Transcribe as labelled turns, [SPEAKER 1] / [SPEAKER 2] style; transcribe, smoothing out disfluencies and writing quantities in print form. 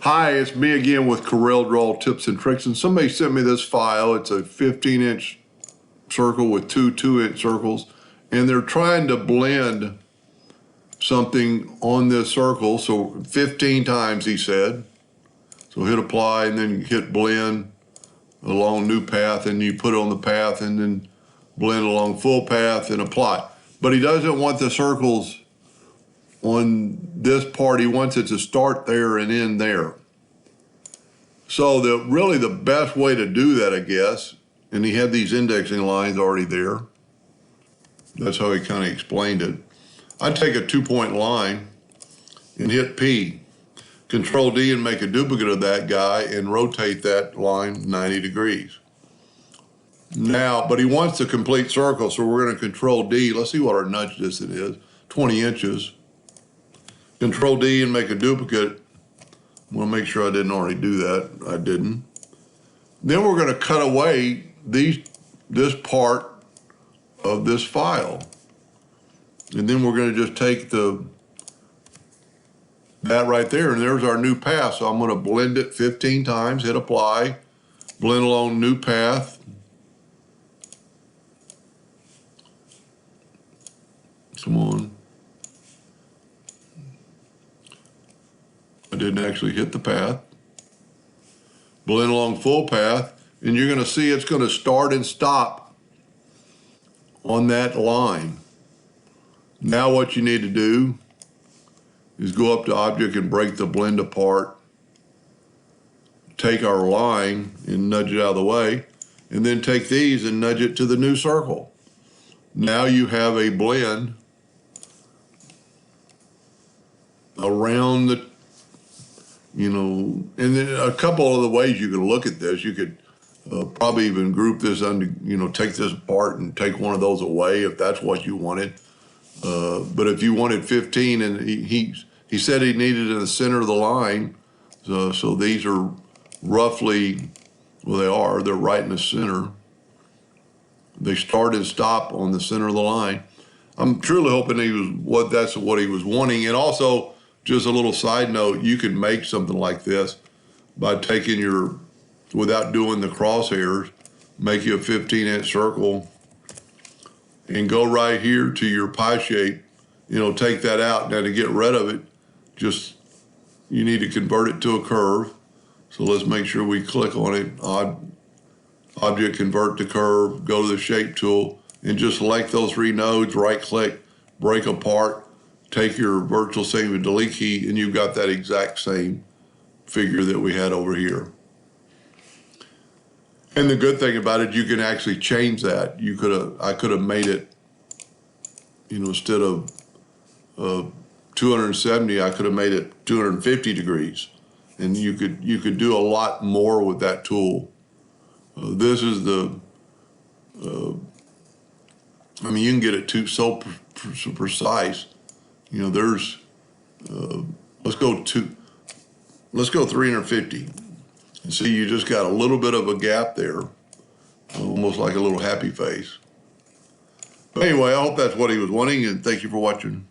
[SPEAKER 1] Hi, it's me again with Corel Draw Tips and Tricks, and somebody sent me this file. It's a 15-inch circle with two 2-inch circles, and they're trying to blend something on this circle. So 15 times, he said. So hit apply and then hit blend along new path, and you put it on the path and then blend along full path and apply. But he doesn't want the circles on this part. He wants it to start there and end there. So really the best way to do that, I guess, and he had these indexing lines already there. That's how he kind of explained it. I'd take a 2-point line and hit P. Control D and make a duplicate of that guy and rotate that line 90 degrees. Now, but he wants the complete circle, so we're going to Control D. Let's see what our nudge distance is, 20 inches. Control D and make a duplicate. I'm going to make sure I didn't already do that. I didn't. Then we're going to cut away this part of this file. And then we're going to just take that right there, and there's our new path. So I'm going to blend it 15 times, hit apply, blend along new path. Come on. I didn't actually hit the path. Blend along full path, and you're going to see it's going to start and stop on that line. Now what you need to do is go up to Object and break the blend apart. Take our line and nudge it out of the way, and then take these and nudge it to the new circle. Now you have a blend around the, and then a couple of the ways you can look at this. You could probably even group this under, take this apart and take one of those away if that's what you wanted. But if you wanted 15, and he said he needed it in the center of the line, so these are roughly, well, they're right in the center. They start and stop on the center of the line. I'm truly hoping that's what he was wanting. And also, just a little side note, you can make something like this by taking without doing the crosshairs, make you a 15-inch circle and go right here to your pie shape, take that out. Now to get rid of it, you need to convert it to a curve. So let's make sure we click on it, Object, convert to curve, go to the shape tool, and just select those 3 nodes, right click, break apart, take your virtual save and delete key, and you've got that exact same figure that we had over here. And the good thing about it, you can actually change that. I could have made it, instead of 270, I could have made it 250 degrees. And you could do a lot more with that tool. This is you can get it so precise. There's, let's go 350. And see, you just got a little bit of a gap there, almost like a little happy face. But anyway, I hope that's what he was wanting, and thank you for watching.